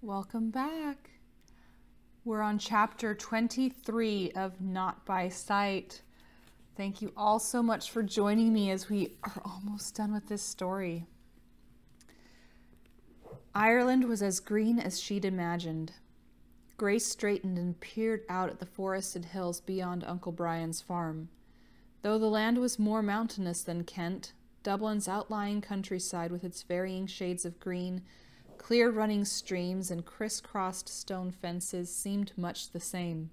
Welcome back. We're on chapter 23 of Not by Sight. Thank you all so much for joining me as we are almost done with this story. Ireland was as green as she'd imagined. Grace straightened and peered out at the forested hills beyond Uncle Brian's farm. Though the land was more mountainous than Kent, Dublin's outlying countryside with its varying shades of green, clear running streams and crisscrossed stone fences seemed much the same.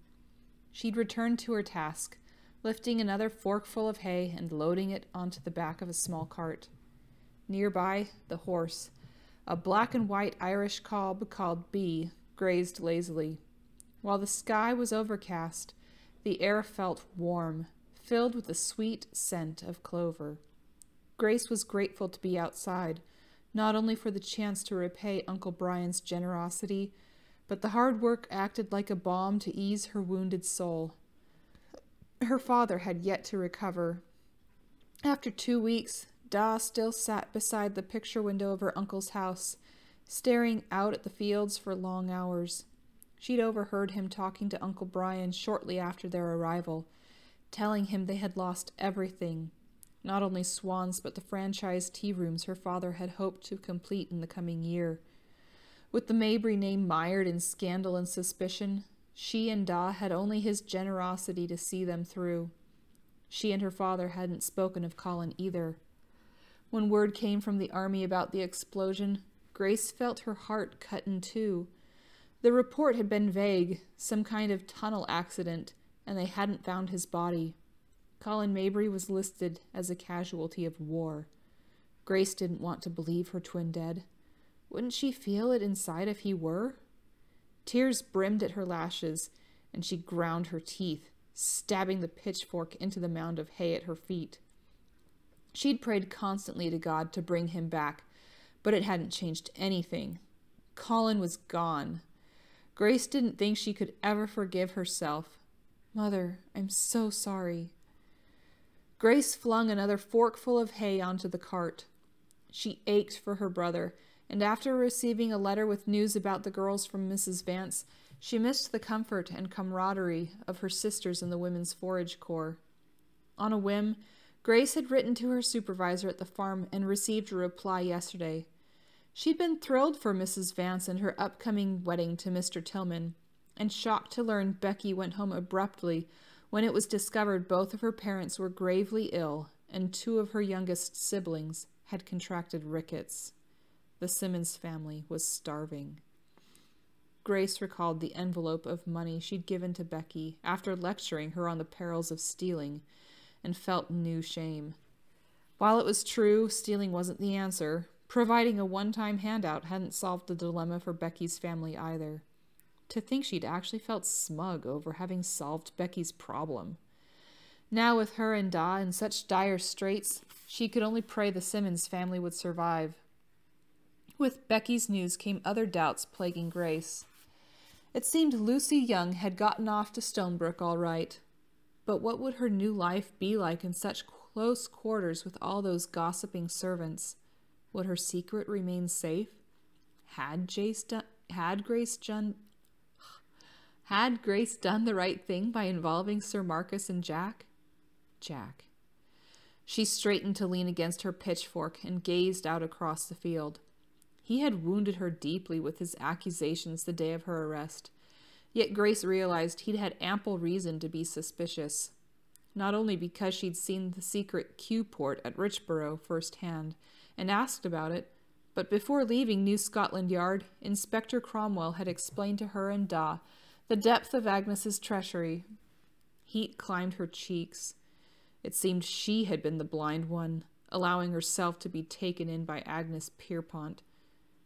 She'd returned to her task, lifting another forkful of hay and loading it onto the back of a small cart. Nearby, the horse, a black and white Irish cob called Bee, grazed lazily. While the sky was overcast, the air felt warm, filled with the sweet scent of clover. Grace was grateful to be outside, not only for the chance to repay Uncle Brian's generosity, but the hard work acted like a balm to ease her wounded soul. Her father had yet to recover. After 2 weeks, Da still sat beside the picture window of her uncle's house, staring out at the fields for long hours. She'd overheard him talking to Uncle Brian shortly after their arrival, telling him they had lost everything. Not only Swans, but the franchise tea rooms her father had hoped to complete in the coming year. With the Mabry name mired in scandal and suspicion, she and Da had only his generosity to see them through. She and her father hadn't spoken of Colin either. When word came from the army about the explosion, Grace felt her heart cut in two. The report had been vague, some kind of tunnel accident, and they hadn't found his body. Colin Mabry was listed as a casualty of war. Grace didn't want to believe her twin dead. Wouldn't she feel it inside if he were? Tears brimmed at her lashes, and she ground her teeth, stabbing the pitchfork into the mound of hay at her feet. She'd prayed constantly to God to bring him back, but it hadn't changed anything. Colin was gone. Grace didn't think she could ever forgive herself. "Mother, I'm so sorry." Grace flung another forkful of hay onto the cart. She ached for her brother, and after receiving a letter with news about the girls from Mrs. Vance, she missed the comfort and camaraderie of her sisters in the Women's Forage Corps. On a whim, Grace had written to her supervisor at the farm and received a reply yesterday. She'd been thrilled for Mrs. Vance and her upcoming wedding to Mr. Tillman, and shocked to learn Becky went home abruptly when it was discovered both of her parents were gravely ill and 2 of her youngest siblings had contracted rickets. The Simmons family was starving. Grace recalled the envelope of money she'd given to Becky after lecturing her on the perils of stealing, and felt new shame. While it was true stealing wasn't the answer, providing a one-time handout hadn't solved the dilemma for Becky's family either. To think she'd actually felt smug over having solved Becky's problem. Now with her and Da in such dire straits, she could only pray the Simmons family would survive. With Becky's news came other doubts plaguing Grace. It seemed Lucy Young had gotten off to Stonebrook all right. But what would her new life be like in such close quarters with all those gossiping servants? Would her secret remain safe? Had Grace done the right thing by involving Sir Marcus and Jack? Jack. She straightened to lean against her pitchfork and gazed out across the field. He had wounded her deeply with his accusations the day of her arrest. Yet Grace realized he'd had ample reason to be suspicious. Not only because she'd seen the secret Q-port at Richborough firsthand and asked about it, but before leaving New Scotland Yard, Inspector Cromwell had explained to her and Da the depth of Agnes's treachery. Heat climbed her cheeks. It seemed she had been the blind one, allowing herself to be taken in by Agnes Pierpont.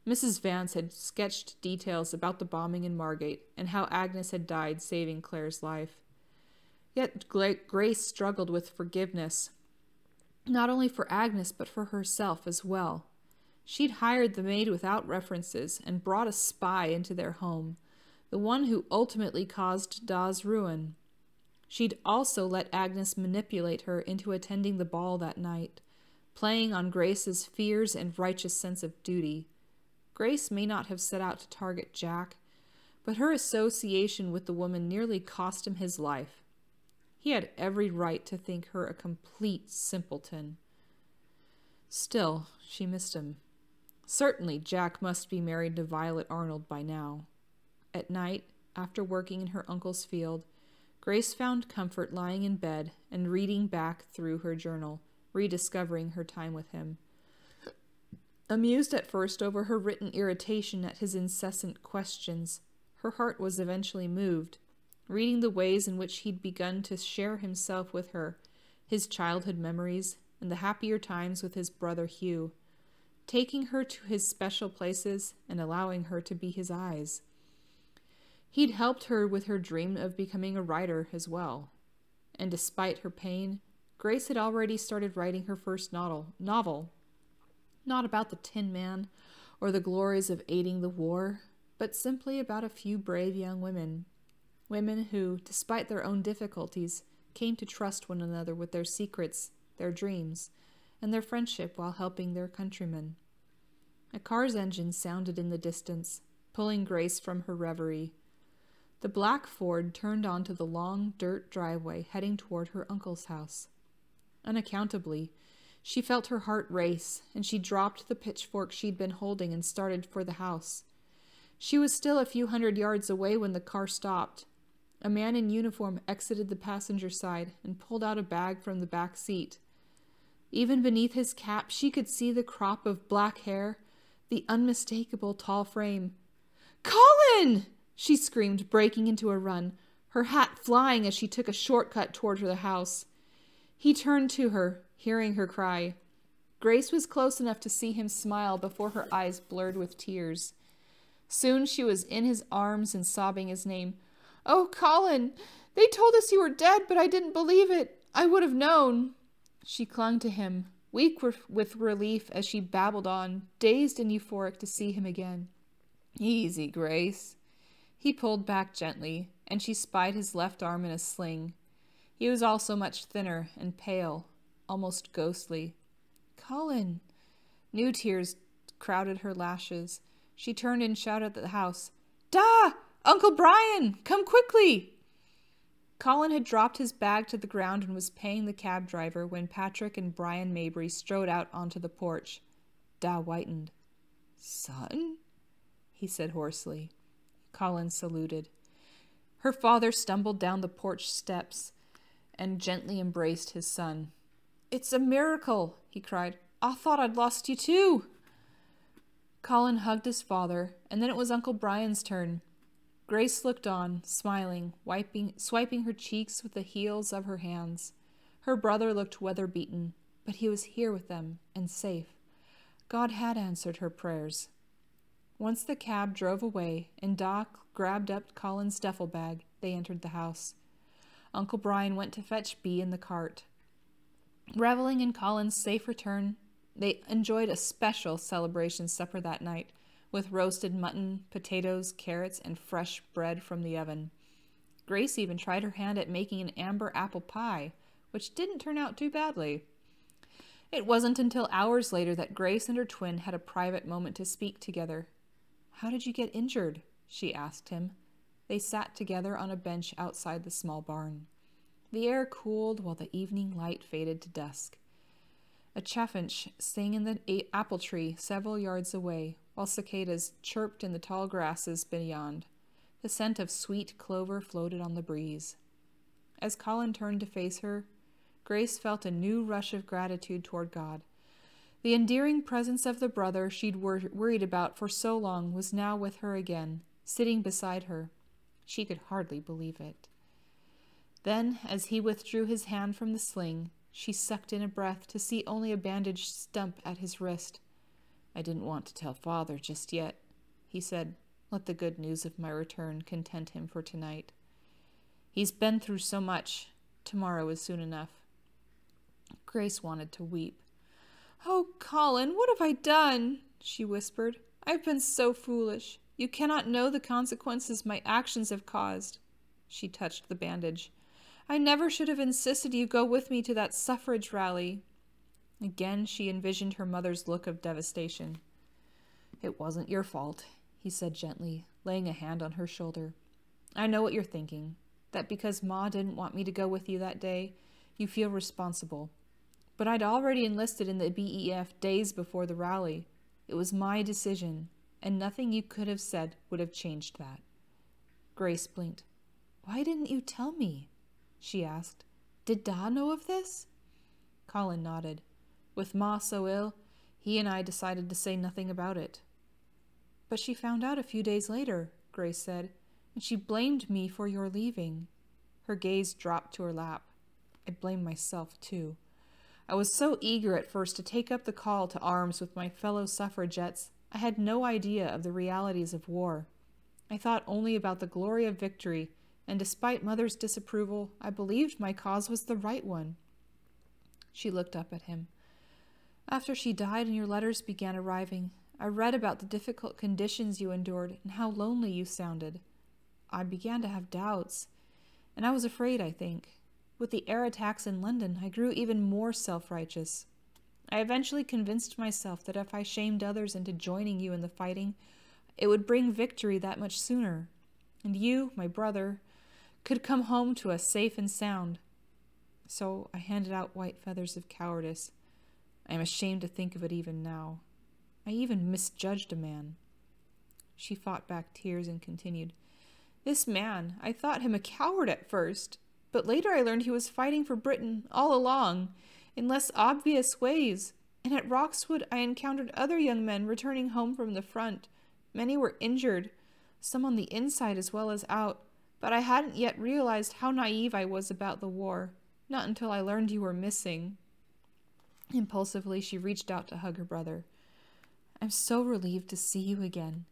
Mrs. Vance had sketched details about the bombing in Margate and how Agnes had died saving Claire's life. Yet Grace struggled with forgiveness, not only for Agnes but for herself as well. She'd hired the maid without references and brought a spy into their home, the one who ultimately caused Da's ruin. She'd also let Agnes manipulate her into attending the ball that night, playing on Grace's fears and righteous sense of duty. Grace may not have set out to target Jack, but her association with the woman nearly cost him his life. He had every right to think her a complete simpleton. Still, she missed him. Certainly, Jack must be married to Violet Arnold by now. At night, after working in her uncle's field, Grace found comfort lying in bed and reading back through her journal, rediscovering her time with him. Amused at first over her written irritation at his incessant questions, her heart was eventually moved, reading the ways in which he'd begun to share himself with her, his childhood memories, and the happier times with his brother Hugh, taking her to his special places and allowing her to be his eyes. He'd helped her with her dream of becoming a writer as well, and despite her pain, Grace had already started writing her first novel, not about the Tin Man or the glories of aiding the war, but simply about a few brave young women who, despite their own difficulties, came to trust one another with their secrets, their dreams, and their friendship while helping their countrymen. A car's engine sounded in the distance, pulling Grace from her reverie. The black Ford turned onto the long dirt driveway heading toward her uncle's house. Unaccountably, she felt her heart race, and she dropped the pitchfork she'd been holding and started for the house. She was still a few hundred yards away when the car stopped. A man in uniform exited the passenger side and pulled out a bag from the back seat. Even beneath his cap, she could see the crop of black hair, the unmistakable tall frame. "Colin!" she screamed, breaking into a run, her hat flying as she took a shortcut toward the house. He turned to her, hearing her cry. Grace was close enough to see him smile before her eyes blurred with tears. Soon she was in his arms and sobbing his name. "Oh, Colin! They told us you were dead, but I didn't believe it. I would have known." She clung to him, weak with relief as she babbled on, dazed and euphoric to see him again. "Easy, Grace." He pulled back gently, and she spied his left arm in a sling. He was also much thinner and pale, almost ghostly. "Colin!" New tears crowded her lashes. She turned and shouted at the house, "Da! Uncle Brian! Come quickly!" Colin had dropped his bag to the ground and was paying the cab driver when Patrick and Brian Mabry strode out onto the porch. Da whitened. "Son?" he said hoarsely. Colin saluted. Her father stumbled down the porch steps and gently embraced his son. "It's a miracle," he cried. "I thought I'd lost you too." Colin hugged his father, and then it was Uncle Brian's turn. Grace looked on, smiling, swiping her cheeks with the heels of her hands. Her brother looked weather-beaten, but he was here with them, and safe. God had answered her prayers. Once the cab drove away, and Doc grabbed up Colin's duffel bag, they entered the house. Uncle Brian went to fetch Bea in the cart. Reveling in Colin's safe return, they enjoyed a special celebration supper that night, with roasted mutton, potatoes, carrots, and fresh bread from the oven. Grace even tried her hand at making an amber apple pie, which didn't turn out too badly. It wasn't until hours later that Grace and her twin had a private moment to speak together. "How did you get injured?" she asked him. They sat together on a bench outside the small barn. The air cooled while the evening light faded to dusk. A chaffinch sang in the apple tree several yards away, while cicadas chirped in the tall grasses beyond. The scent of sweet clover floated on the breeze. As Colin turned to face her, Grace felt a new rush of gratitude toward God. The endearing presence of the brother she'd worried about for so long was now with her again, sitting beside her. She could hardly believe it. Then, as he withdrew his hand from the sling, she sucked in a breath to see only a bandaged stump at his wrist. "I didn't want to tell Father just yet," he said. "Let the good news of my return content him for tonight. He's been through so much. Tomorrow is soon enough." Grace wanted to weep. "Oh, Colin, what have I done?" she whispered. "I've been so foolish. You cannot know the consequences my actions have caused." She touched the bandage. "I never should have insisted you go with me to that suffrage rally." Again she envisioned her mother's look of devastation. It wasn't your fault, he said gently, laying a hand on her shoulder. I know what you're thinking, that because Ma didn't want me to go with you that day, you feel responsible. But I'd already enlisted in the BEF days before the rally. It was my decision, and nothing you could have said would have changed that. Grace blinked. Why didn't you tell me? She asked. Did Da know of this? Colin nodded. With Ma so ill, he and I decided to say nothing about it. But she found out a few days later, Grace said, and she blamed me for your leaving. Her gaze dropped to her lap. I blamed myself, too. I was so eager at first to take up the call to arms with my fellow suffragettes, I had no idea of the realities of war. I thought only about the glory of victory, and despite Mother's disapproval, I believed my cause was the right one. She looked up at him. After she died and your letters began arriving, I read about the difficult conditions you endured and how lonely you sounded. I began to have doubts, and I was afraid, I think. With the air attacks in London, I grew even more self-righteous. I eventually convinced myself that if I shamed others into joining you in the fighting, it would bring victory that much sooner, and you, my brother, could come home to us safe and sound. So I handed out white feathers of cowardice. I am ashamed to think of it even now. I even misjudged a man. She fought back tears and continued, This man, I thought him a coward at first, but later I learned he was fighting for Britain all along, in less obvious ways, and at Roxwood I encountered other young men returning home from the front. Many were injured, some on the inside as well as out, but I hadn't yet realized how naive I was about the war, not until I learned you were missing. Impulsively, she reached out to hug her brother. I'm so relieved to see you again.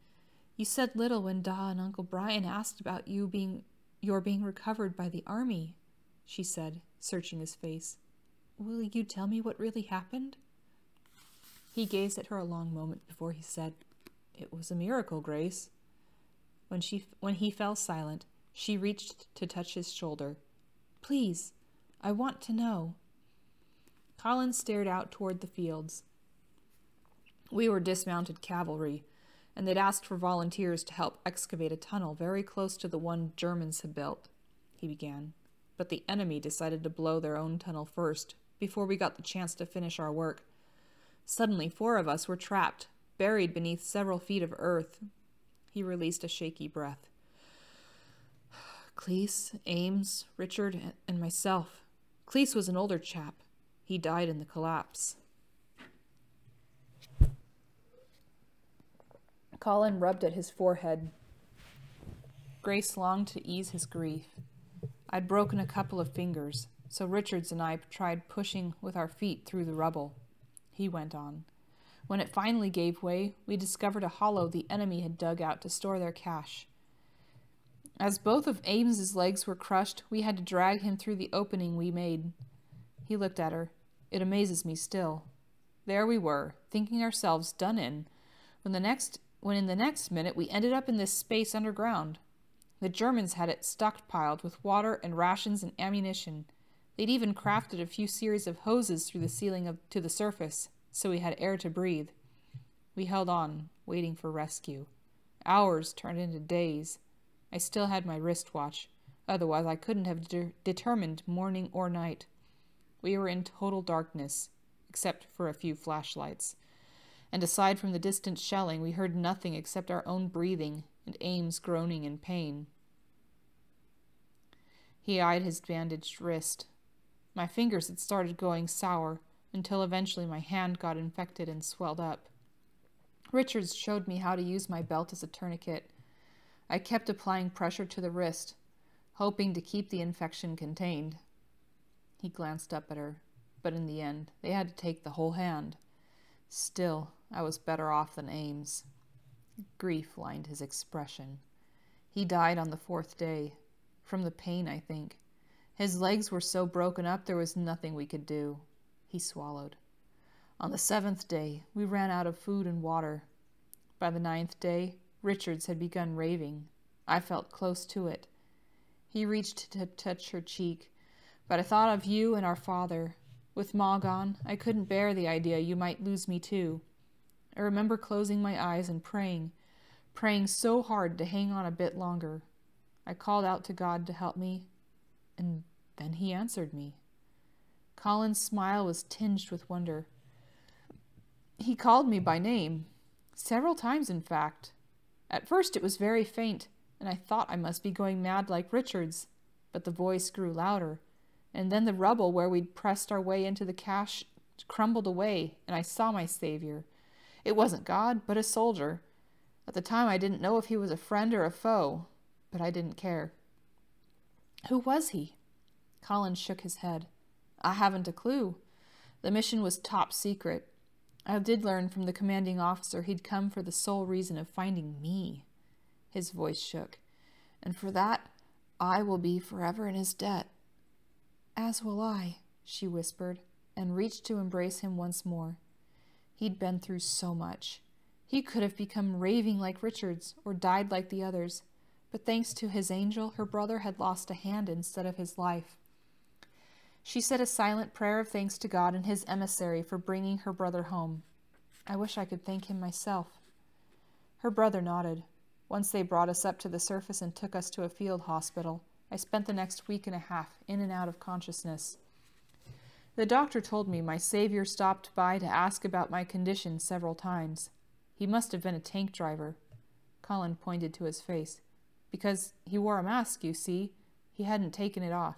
You said little when Da and Uncle Brian asked about your being recovered by the army, she said, searching his face. Will you tell me what really happened? He gazed at her a long moment before he said, It was a miracle, Grace. When he fell silent, she reached to touch his shoulder. Please, I want to know. Colin stared out toward the fields. We were dismounted cavalry, and they'd asked for volunteers to help excavate a tunnel very close to the one Germans had built, he began. But the enemy decided to blow their own tunnel first, before we got the chance to finish our work. Suddenly, 4 of us were trapped, buried beneath several feet of earth. He released a shaky breath. Cleese, Ames, Richard, and myself. Cleese was an older chap. He died in the collapse. Colin rubbed at his forehead. Grace longed to ease his grief. I'd broken a couple of fingers, so Richards and I tried pushing with our feet through the rubble. He went on. When it finally gave way, we discovered a hollow the enemy had dug out to store their cache. As both of Ames's legs were crushed, we had to drag him through the opening we made. He looked at her. It amazes me still. There we were, thinking ourselves done in, when in the next minute we ended up in this space underground. The Germans had it stockpiled with water and rations and ammunition. They'd even crafted a few series of hoses through the ceiling to the surface, so we had air to breathe. We held on, waiting for rescue. Hours turned into days. I still had my wristwatch, otherwise I couldn't have determined morning or night. We were in total darkness, except for a few flashlights. And aside from the distant shelling, we heard nothing except our own breathing and Ames groaning in pain. He eyed his bandaged wrist. My fingers had started going sour, until eventually my hand got infected and swelled up. Richards showed me how to use my belt as a tourniquet. I kept applying pressure to the wrist, hoping to keep the infection contained. He glanced up at her, but in the end, they had to take the whole hand. Still, I was better off than Ames. Grief lined his expression. He died on the 4th day. From the pain, I think. His legs were so broken up there was nothing we could do. He swallowed. On the 7th day, we ran out of food and water. By the 9th day, Richards had begun raving. I felt close to it. He reached to touch her cheek, but I thought of you and our father. With Ma gone, I couldn't bear the idea you might lose me too. I remember closing my eyes and praying so hard to hang on a bit longer. I called out to God to help me, and then he answered me. Colin's smile was tinged with wonder. He called me by name, several times in fact. At first it was very faint, and I thought I must be going mad like Richard's, but the voice grew louder, and then the rubble where we'd pressed our way into the cache crumbled away, and I saw my savior. It wasn't God, but a soldier. At the time I didn't know if he was a friend or a foe, but I didn't care. Who was he? Colin shook his head. I haven't a clue. The mission was top secret. I did learn from the commanding officer he'd come for the sole reason of finding me. His voice shook. And for that, I will be forever in his debt. As will I, she whispered, and reached to embrace him once more. He'd been through so much. He could have become raving like Richards, or died like the others, but thanks to his angel, her brother had lost a hand instead of his life. She said a silent prayer of thanks to God and his emissary for bringing her brother home. I wish I could thank him myself. Her brother nodded. Once they brought us up to the surface and took us to a field hospital. I spent the next week and a half in and out of consciousness. The doctor told me my savior stopped by to ask about my condition several times. He must have been a tank driver. Colin pointed to his face. Because he wore a mask, you see. He hadn't taken it off.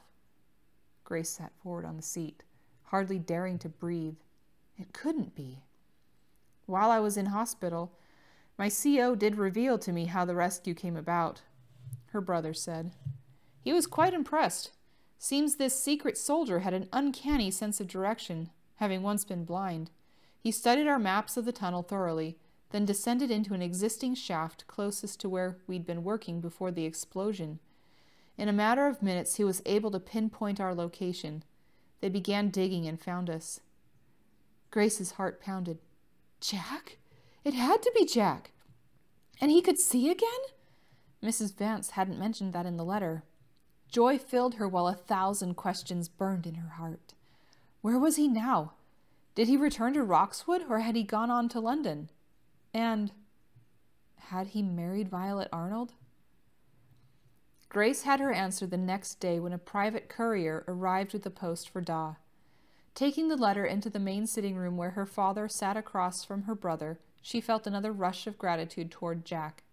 Grace sat forward on the seat, hardly daring to breathe. It couldn't be. While I was in hospital, my CO did reveal to me how the rescue came about, her brother said. He was quite impressed. Seems this secret soldier had an uncanny sense of direction, having once been blind. He studied our maps of the tunnel thoroughly, then descended into an existing shaft closest to where we'd been working before the explosion. In a matter of minutes, he was able to pinpoint our location. They began digging and found us. Grace's heart pounded. Jack? It had to be Jack. And he could see again? Mrs. Vance hadn't mentioned that in the letter. Joy filled her while 1,000 questions burned in her heart. Where was he now? Did he return to Roxwood, or had he gone on to London? And had he married Violet Arnold? Grace had her answer the next day when a private courier arrived with the post for Da. Taking the letter into the main sitting room where her father sat across from her brother, she felt another rush of gratitude toward Jack.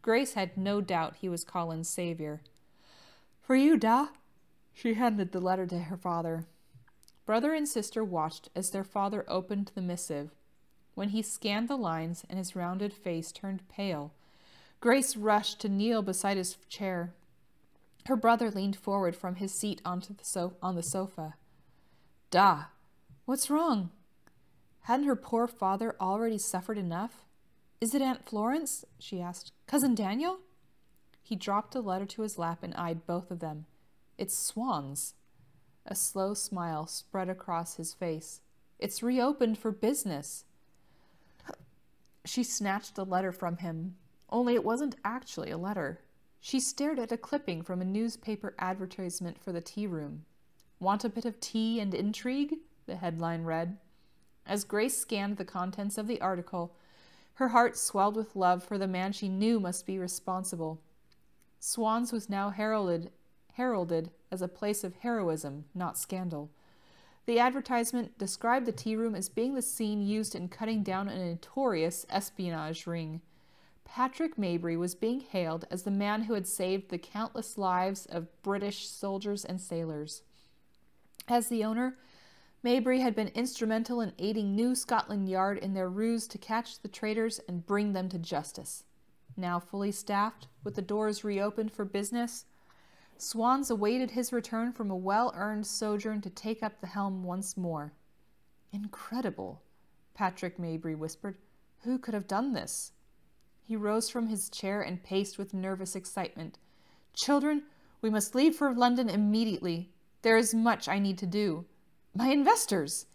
Grace had no doubt he was Colin's savior. For you, Da. She handed the letter to her father. Brother and sister watched as their father opened the missive. When he scanned the lines and his rounded face turned pale, Grace rushed to kneel beside his chair. Her brother leaned forward from his seat on the sofa. Da, what's wrong? Hadn't her poor father already suffered enough? Is it Aunt Florence? She asked. Cousin Daniel? He dropped the letter to his lap and eyed both of them. It's Swan's. A slow smile spread across his face. It's reopened for business. She snatched the letter from him, only it wasn't actually a letter. She stared at a clipping from a newspaper advertisement for the tea room. Want a bit of tea and intrigue? The headline read. As Grace scanned the contents of the article, her heart swelled with love for the man she knew must be responsible. Swan's was now heralded as a place of heroism, not scandal. The advertisement described the tea room as being the scene used in cutting down a notorious espionage ring. Patrick Mabry was being hailed as the man who had saved the countless lives of British soldiers and sailors. As the owner, Mabry had been instrumental in aiding New Scotland Yard in their ruse to catch the traitors and bring them to justice. Now fully staffed, with the doors reopened for business, Swan's awaited his return from a well-earned sojourn to take up the helm once more. Incredible, Patrick Mabry whispered. Who could have done this? He rose from his chair and paced with nervous excitement. Children, we must leave for London immediately. There is much I need to do. My investors!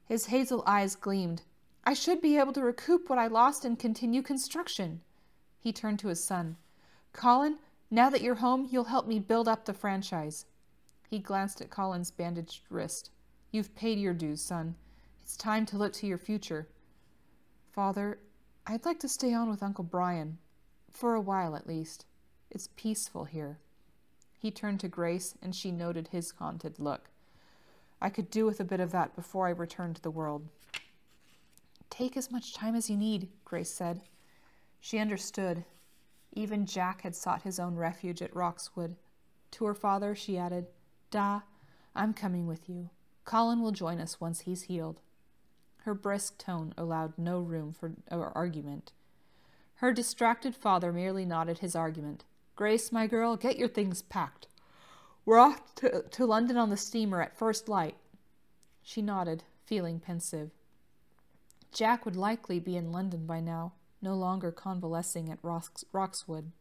His hazel eyes gleamed. I should be able to recoup what I lost and continue construction. He turned to his son. Colin, now that you're home, you'll help me build up the franchise. He glanced at Colin's bandaged wrist. You've paid your dues, son. It's time to look to your future. Father, I'd like to stay on with Uncle Brian, for a while at least. It's peaceful here. He turned to Grace, and she noted his haunted look. I could do with a bit of that before I return to the world. Take as much time as you need, Grace said. She understood. Even Jack had sought his own refuge at Roxwood. To her father, she added, Da, I'm coming with you. Colin will join us once he's healed. Her brisk tone allowed no room for argument. Her distracted father merely nodded his argument. Grace, my girl, get your things packed. We're off to London on the steamer at first light. She nodded, feeling pensive. Jack would likely be in London by now, no longer convalescing at Roxwood.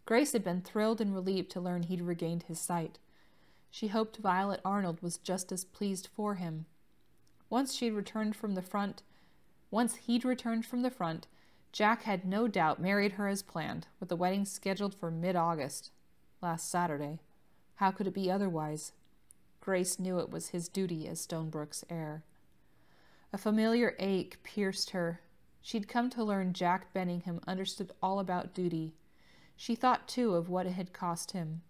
Grace had been thrilled and relieved to learn he'd regained his sight. She hoped Violet Arnold was just as pleased for him. Once he'd returned from the front, Jack had no doubt married her as planned, with the wedding scheduled for mid-August, last Saturday. How could it be otherwise? Grace knew it was his duty as Stonebrook's heir. A familiar ache pierced her. She'd come to learn Jack Benningham understood all about duty. She thought, too, of what it had cost him.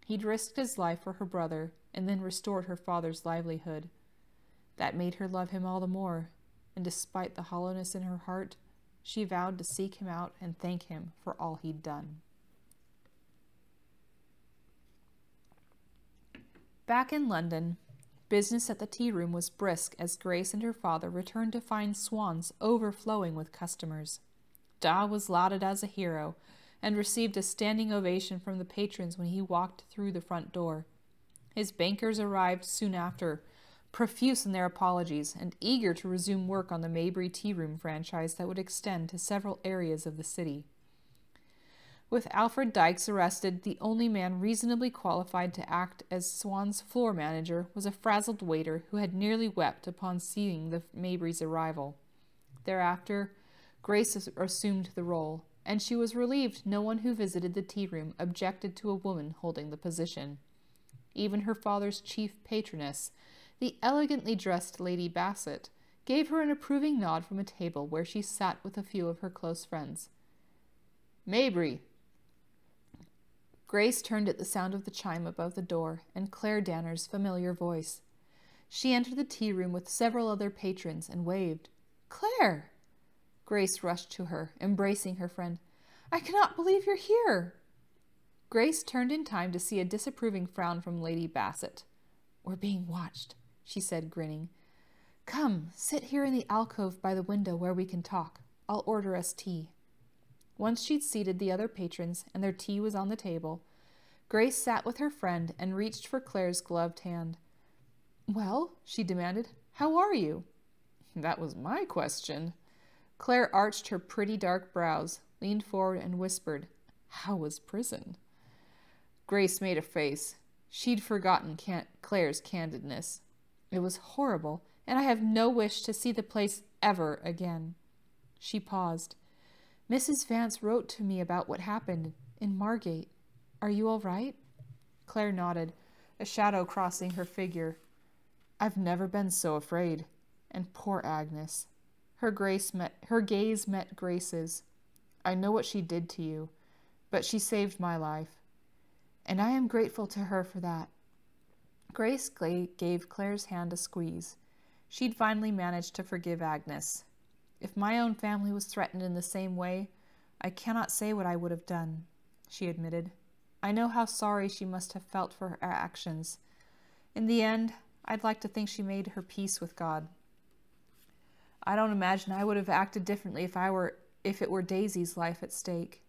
He'd risked his life for her brother, and then restored her father's livelihood. That made her love him all the more, and despite the hollowness in her heart, she vowed to seek him out and thank him for all he'd done. Back in London, business at the tea room was brisk as Grace and her father returned to find Swan's overflowing with customers. Da was lauded as a hero and received a standing ovation from the patrons when he walked through the front door. His bankers arrived soon after, profuse in their apologies and eager to resume work on the Maybury Tea Room franchise that would extend to several areas of the city. With Alfred Dykes arrested, the only man reasonably qualified to act as Swan's floor manager was a frazzled waiter who had nearly wept upon seeing the Maybury's arrival. Thereafter, Grace assumed the role, and she was relieved no one who visited the tea room objected to a woman holding the position. Even her father's chief patroness, the elegantly dressed Lady Bassett, gave her an approving nod from a table where she sat with a few of her close friends. Maybury. Grace turned at the sound of the chime above the door and Claire Danner's familiar voice. She entered the tea room with several other patrons and waved. Claire! Grace rushed to her, embracing her friend. I cannot believe you're here! Grace turned in time to see a disapproving frown from Lady Bassett. We're being watched, she said, grinning. Come, sit here in the alcove by the window where we can talk. I'll order us tea. Once she'd seated the other patrons and their tea was on the table, Grace sat with her friend and reached for Claire's gloved hand. Well, she demanded, how are you? That was my question. Claire arched her pretty dark brows, leaned forward and whispered, How was prison? Grace made a face. She'd forgotten Claire's candidness. It was horrible, and I have no wish to see the place ever again. She paused. Mrs. Vance wrote to me about what happened in Margate. Are you all right? Claire nodded, a shadow crossing her figure. I've never been so afraid. And poor Agnes. Her gaze met Grace's. I know what she did to you, but she saved my life. And I am grateful to her for that. Grace gave Claire's hand a squeeze. She'd finally managed to forgive Agnes. If my own family was threatened in the same way, I cannot say what I would have done, she admitted. I know how sorry she must have felt for her actions. In the end, I'd like to think she made her peace with God. I don't imagine I would have acted differently if it were Daisy's life at stake.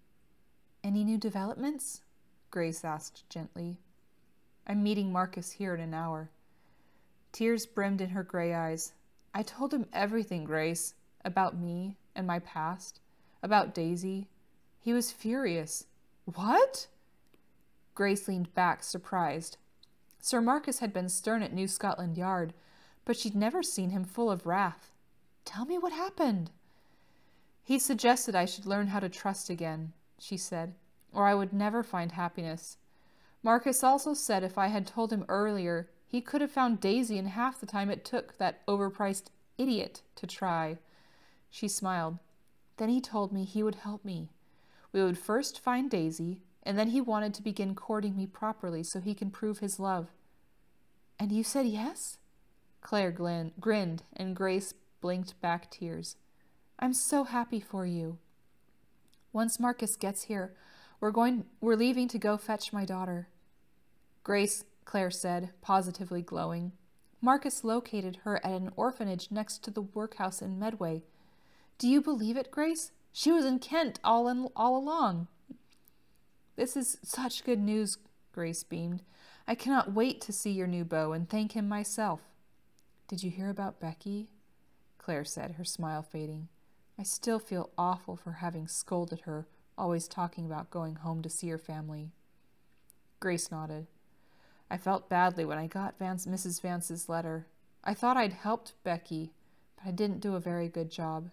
Any new developments? Grace asked gently. I'm meeting Marcus here in an hour. Tears brimmed in her gray eyes. I told him everything, Grace, about me and my past, about Daisy. He was furious. What? Grace leaned back, surprised. Sir Marcus had been stern at New Scotland Yard, but she'd never seen him full of wrath. Tell me what happened. He suggested I should learn how to trust again, she said, or I would never find happiness. Marcus also said if I had told him earlier, he could have found Daisy in half the time it took that overpriced idiot to try. She smiled. Then he told me he would help me. We would first find Daisy, and then he wanted to begin courting me properly so he can prove his love. And you said yes? Claire grinned, and Grace blinked back tears. I'm so happy for you. Once Marcus gets here, we're leaving to go fetch my daughter. Grace, Claire said, positively glowing. Marcus located her at an orphanage next to the workhouse in Medway. Do you believe it, Grace? She was in Kent all along. This is such good news, Grace beamed. I cannot wait to see your new beau and thank him myself. Did you hear about Becky? Claire said, her smile fading. I still feel awful for having scolded her, always talking about going home to see her family. Grace nodded. I felt badly when I got Mrs. Vance's letter. I thought I'd helped Becky, but I didn't do a very good job.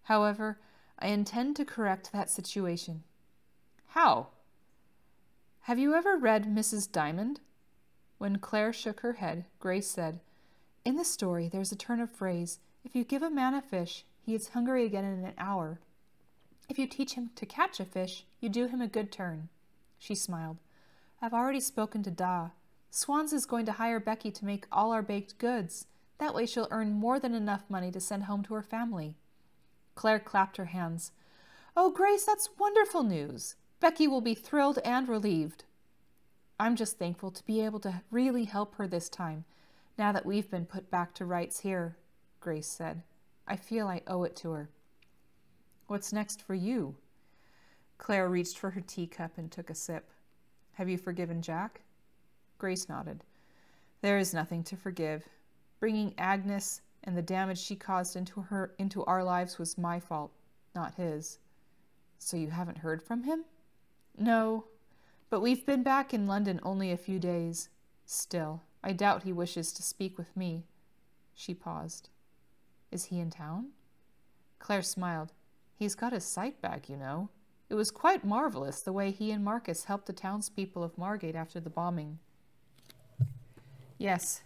However, I intend to correct that situation. How? Have you ever read Mrs. Diamond? When Claire shook her head, Grace said, In the story, there's a turn of phrase. If you give a man a fish, he is hungry again in an hour. If you teach him to catch a fish, you do him a good turn. She smiled. I've already spoken to Da. Swans is going to hire Becky to make all our baked goods. That way she'll earn more than enough money to send home to her family. Claire clapped her hands. Oh, Grace, that's wonderful news. Becky will be thrilled and relieved. I'm just thankful to be able to really help her this time, now that we've been put back to rights here, Grace said. I feel I owe it to her. What's next for you? Claire reached for her teacup and took a sip. Have you forgiven Jack? Grace nodded. There is nothing to forgive. Bringing Agnes and the damage she caused into our lives was my fault, not his. So you haven't heard from him? No, but we've been back in London only a few days. Still, I doubt he wishes to speak with me. She paused. Is he in town? Claire smiled. He's got his sight back, you know. It was quite marvelous the way he and Marcus helped the townspeople of Margate after the bombing. Yes,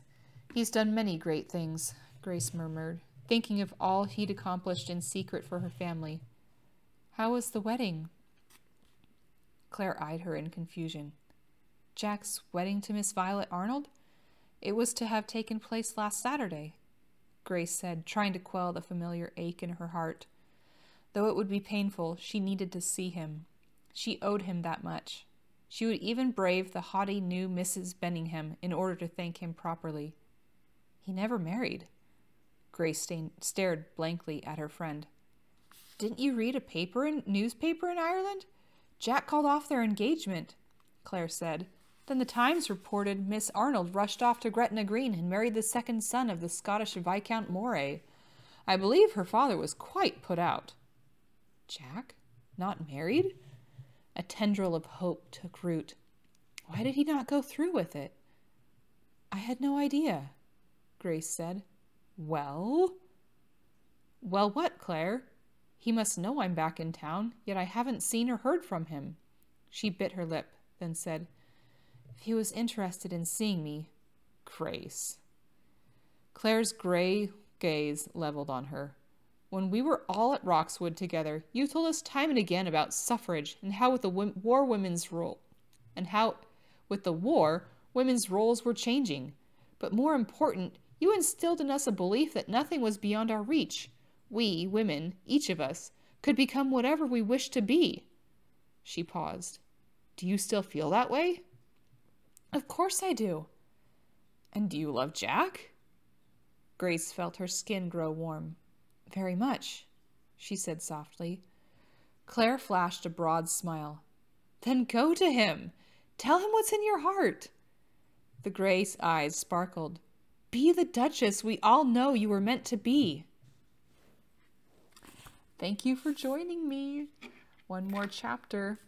he's done many great things, Grace murmured, thinking of all he'd accomplished in secret for her family. How was the wedding? Claire eyed her in confusion. Jack's wedding to Miss Violet Arnold? It was to have taken place last Saturday, Grace said, trying to quell the familiar ache in her heart. Though it would be painful, she needed to see him. She owed him that much. She would even brave the haughty new Mrs. Benningham in order to thank him properly. He never married. Grace stared blankly at her friend. Didn't you read a newspaper in Ireland? Jack called off their engagement, Claire said. Then the Times reported Miss Arnold rushed off to Gretna Green and married the second son of the Scottish Viscount Moray. I believe her father was quite put out. Jack? Not married? A tendril of hope took root. Why did he not go through with it? I had no idea, Grace said. Well? Well what, Claire? He must know I'm back in town, yet I haven't seen or heard from him. She bit her lip, then said, If he was interested in seeing me, Grace. Claire's gray gaze leveled on her. When we were all at Roxwood together, you told us time and again about suffrage and how with the war women's roles were changing. But more important, you instilled in us a belief that nothing was beyond our reach. We, women, each of us, could become whatever we wished to be. She paused. Do you still feel that way? Of course I do. And do you love Jack? Grace felt her skin grow warm. Very much, she said softly. Claire flashed a broad smile. Then go to him. Tell him what's in your heart. The gray eyes sparkled. Be the Duchess we all know you were meant to be. Thank you for joining me. One more chapter.